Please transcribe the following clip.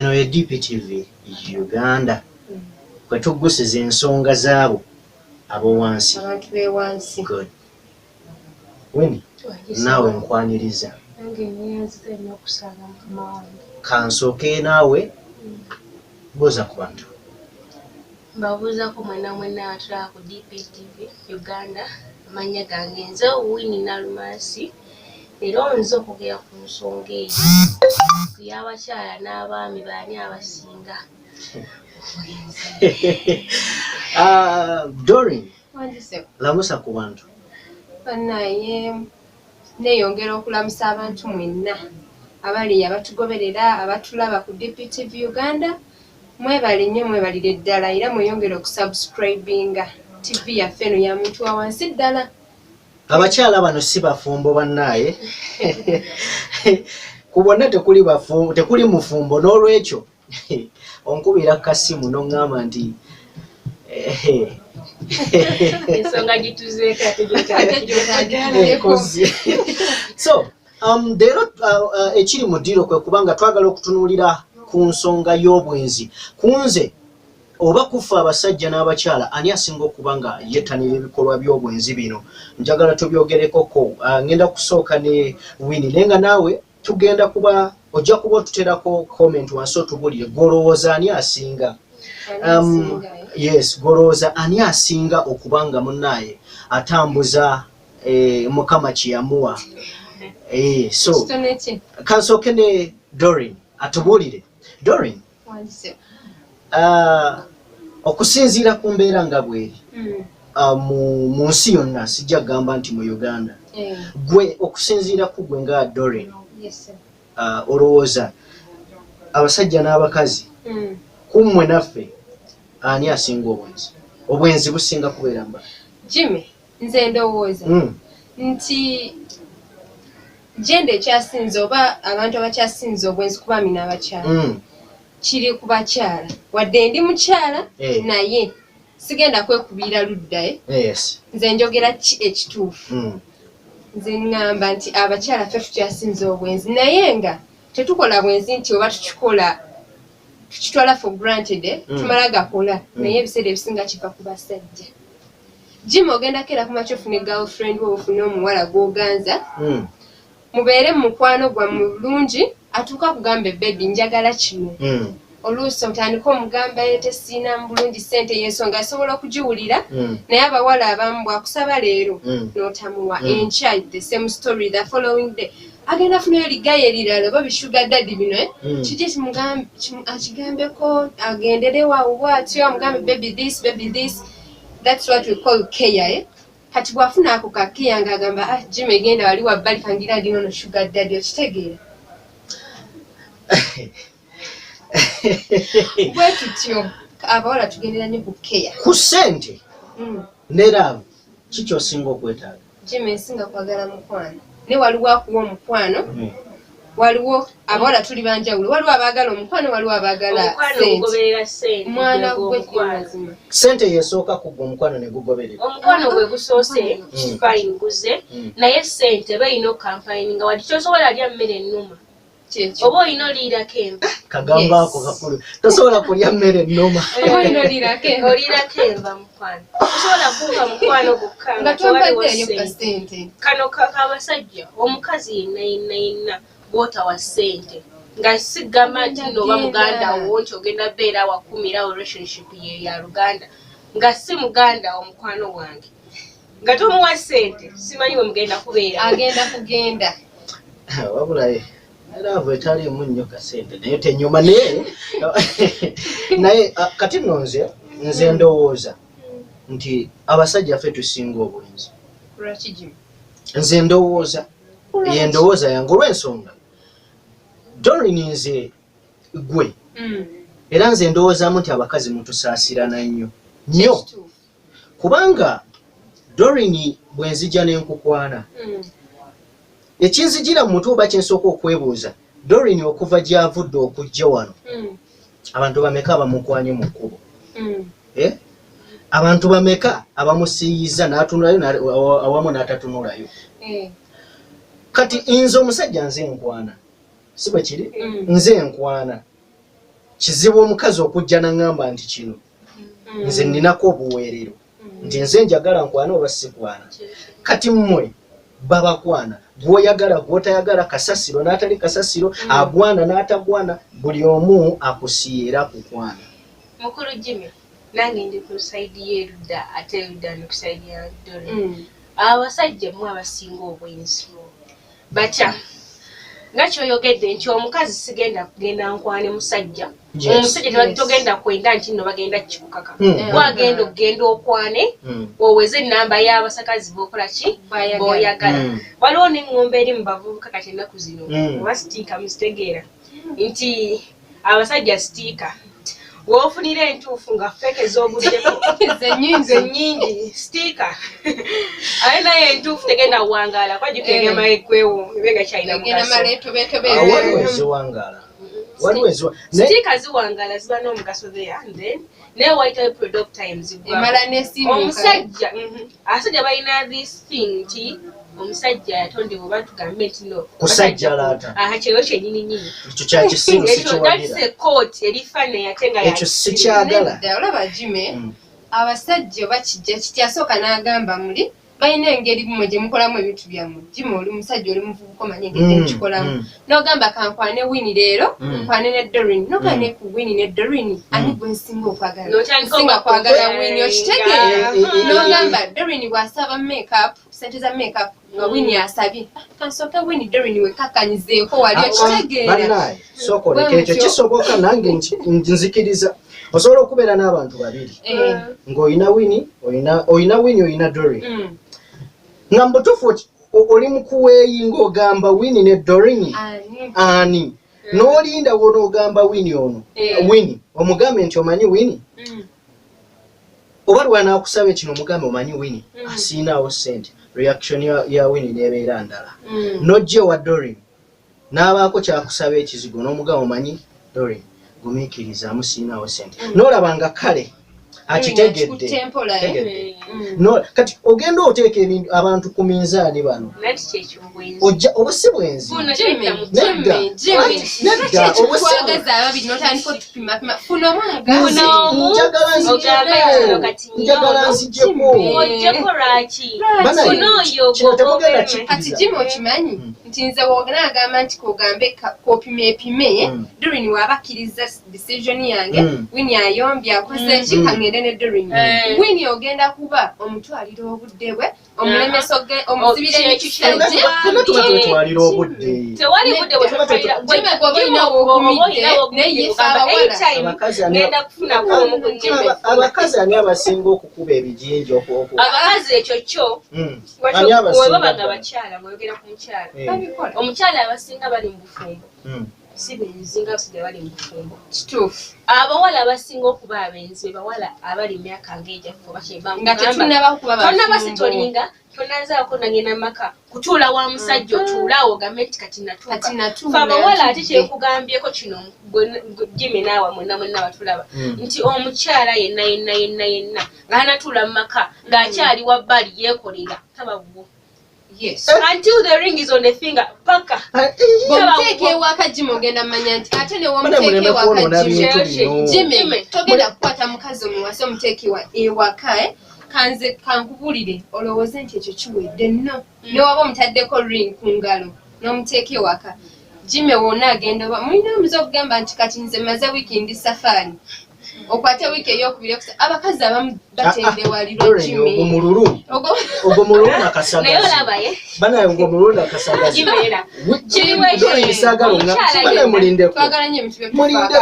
eno ye DPTV Uganda kwe tugusiza ensonga zaabo ab'owansi. Abantu b'ewansi. Good. Winnie, naawe nkwaniriza. Nange nneeyanzika nnyo okusanga mukama wange. Kansooke naawe buuza ku bantu. Mbabuuzako mwena abatulaba ku DPTV Uganda. Amannya gange nze Winnie Nalumansi. Era nze okugera ku nsonga eyo ku y'abakyala n'abaami baani abasinga. Doreen, Wandise. lamusa ku bantu. Bannaye neeyongera okulamusa abantu mwenna abali abatugoberera abatulaba ku DPTV Uganda. Mwebale nnyo mwebalire ddala era mweyongera okusubscribinga TV yaffe eno ya muntu wa wansi ddala. Abakyala bano si bafumbo bannaaye. Ku bonna tekuli mufumbo n'olwekyo onkubira kasimu n'oŋŋamba nti ensonga gituzeeka so leero ekiri mu ddiiro kwe kubanga twagala okutunuulira ku nsonga y'obwenzi. Kunze oba kufa abasajja n'abakyala ani asinga okuba nga yettanira ebikolwa by'obwenzi bino? Njagala tubyogerekoko. Ngenda kusooka ne Winnie naye nga naawe tugenda kuba ojja kuba otuterako comment wansi otubulire gw'olowooza ani asinga. Yes, gw'olowooza ani asinga okuba nga munnaaye atambuza Mukama kye yamuwa. So kansooke ne Doreen atubulire. Doreen, okusinziira ku mbeera nga bweri mu nsi yonna sijja kugamba nti mu Uganda, gwe okusinziira ku gwe nga Doreen, olowooza abasajja n'abakazi kummwe naffe ani asinga obwenzi? Obwenzi businga kubeera mba Jimmy, nze ndowooza nti genda ekyasinze oba abantu abakyasinze obwenzi ku baami n'abakyala kiri ku bakyala. Wadde ndi mukyala naye sigenda kwekubira ludda. Nze njogera ki ekituufu. Nze ngamba nti abakyala ffe tukyasinze obwenzi naye nga tetukola bwenzi nti oba tukitwala for granted tumala gakola naye ebiseera ebisinga kiva ku basajja. Jim ogenda kera ku machofu ne girlfriend wo ofune omuwala gw'oganza mubeere mu mukwano gwa mulungi atuuka kugambe baby njagala kino. Oluusi otandika omugamba yete siina bulungi ssente y'ensonga asobola okugiwulira naye abawala abamu bwakusaba leero n'otamuwa enkya the same story the following day agenda afunayo ligayo erirala oba bishuga daddy bino kijje akigambeko agendere waawo bw'atyo amugambe baby this. That's what we call care. Kati bwafuna ako kakeya ng'agamba Jimmy genda wali wabbali kangira ndino no sugar daddy okitegeera. Bwe tutyo abawala tugendera ne bukeya ku ssente ne laavu kiki osinga okwetaaga? Jimmy nsinga kwagala mukwano ne waliwo akuwa omukwano waliwo abawala tuli banjawulo waliwo abaagala omukwano waliwo abaagala ssente. Mwana gwe mazima ssente yesooka kugwa omukwano ne gugoberera. Omukwano gwe gusoose fine guze naye ssente bayina okampaininga wadde kyosobola alya mmere ennuma oba olina oliirako enva. Kagamba ako kakulu tosobola kulya mmere ennuma oliirako enva mukwano tosobola kuuka mukwano gokka nga tobaddeeyo ka ssente. Kano kakabasajja omukazi yenna bw'otawa ssente nga sigamba nti nooba muganda wo nti ogenda beera wakumira relationship ye ya Luganda nga si muganda omukwano wange nga tomuwa ssente simanyi we mugenda kubeera. Agenda kugenda wabulaye laavu etaliimu nnyo kasente naye tenyuma naye kati nno nze ndowooza nti abasajja ffe tusinga obwenzi. Nze ndowooza ye ndowooza yange olw'ensonga Doreen nze gwe era nze ndowoozaamu nti abakazi mutusaasirana nnyo kubanga Doreen bwe nzija n'enkukwana ekinzijira mu mutwe oba kyensooka okwebuuza Doreen okuva gy'avudde okujja wano abantu bameka abamukwanye mu kkubo? Abantu bameka abamusiiyiza n'atunulayo awamu n'atatunulayo? Kati nze omusajja nze nkwana si bwe kiri nze nkwana kizibu omukazi okujja n'angamba nti kino nze ninako obuweerero nti nze njagala nkwana oba sikwana kati mmwe babakwana gwoyagala gwotayagala kasasiro n'atali kasasiro agwana n'atagwana buli omu akusiira kukwana mukulu Jimmy nange ndi ku side y'erudda ate erudda ne ku side ya Dori abasajja mu abasinga obwenzi batya nga kyoyogedde nti omukazi sigenda kugenda nkwane musajja omusajja togenda kwenda nti nno bagenda kikukaka wagenda okugenda okwane oweze ennamba y'abasakazi b'okola ki b'oyagala waliwo n'eŋŋombe eri mu bavubuka kati ennaku zino oba sitiika muzitegeera nti abasajja sitiika woofunira entuufu nga feke ez'obuddeko ze nnyingi sitiika aye naye entuufu tegenda kuwangaala kwajjuka enyama ekwewo ebenga kyalina mugaso sitiika ziwangaala ziba n'omugaso there and then naye white product times omusajja abasajja balina this thing nti omusajja yatondebwa oba tugambe nti no kusajjalaata kyeyo kyennyini nyini ekyo kyakisiru sikiwagira ekyoekkooti erifaananyi ate nga ekyo sikyagala olaba Jimmy abasajja oba kijja kityasooka n'agamba muli balina engeri bumwe gye mukolamu ebintu byammwe Jimmy oli musajja oli muvubuka omanyi engeri gye mukikolamu n'ogamba kankwane Winnie leero nkwane ne Doreen nokane ku Winnie ne Doreen ani gwe nsinga okwagala nsinga kwagala Winnie okitegeera n'ogamba Doreen bw'asaba make-up sente za make-up nga Winnie asabye kansooka Winnie Doreen wekakkanyizeeko wali okitegeera bannaye sooka oleka ekyo kisoboka nange nzikiriza osobola okubeera n'abantu babiri ng'olina Winnie olina Doreen nga mbutuufu oli mu kuweeyi ng'ogamba Winnie ne Doreen ani n'olinda w'onoogamba Winnie ono Winnie omugambe nti omanyi Winnie oba lwanaakusaba kino omugambe omanyi Winnie asiinaawo ssente reaction ya Winnie n'ebeera ndala n'ojja ewa Doreen n'abaako kyakusaba ekizigo n'omugamba omanyi Doreen gumiikiriza amusiinaawo ssente n'olaba nga kale akitegedde kati ogenda oteeka abantu ku minzaani bano ojja oba si bwenzi nedda njagala nzijjeko kati Jimmy okimanyi nti nze wonaagamba nti kogambe kopimepime Doreen wabakkiriza decision yange Winnie ayombye akoze ki kangende ne Doreen Winnie ogenda kuba omutwalira obudde bwe omulemesa omuzibire ekikyaje twalira obudde tewali budde abakazi ani abasinga okukuba ebijinja abakazi ekyo kyo webabanga bakyala mwogera ku mukyala omukyala abasinga bali mu bufumbo si benzinga abasajja bali mu bufumbo kituufu abawala abasinga okuba abenzi bawala abali myaka ng'egyaffe nga tonabase tolinga tonanzaako nagenda maka kutuula wa musajja otuulaawo ogambe nti kati natuuka abawala ate kyekugambyeko kino Jimmy naawe mwenna batulaba nti omukyala yenna ng'anatuula mu maka ng'akyali wabbali yeekolera tababuwo Yes. Until the ring is on the finger, paka. Bomteke ewaka Jimmy ogenda manya nti ate ne womuteke ewaka Jimmy togenda kukwata mukazi omuwase omuteke ewaka kanze kankubulire olowooze nti ekyo kiwedde nno ne waba omutaddeko ring ku ngalo n'omuteke ewaka Jimmy wonna agenda oba mulina omuze okugamba nti kati nze maze wiiki ndi safaari okwate wiiki eyokubiri abakazi abamu batendewalirwa Jimmy ogwo mululu nakasagaza banaye ogwo mululu nakasagaza Jimmy era mulindeko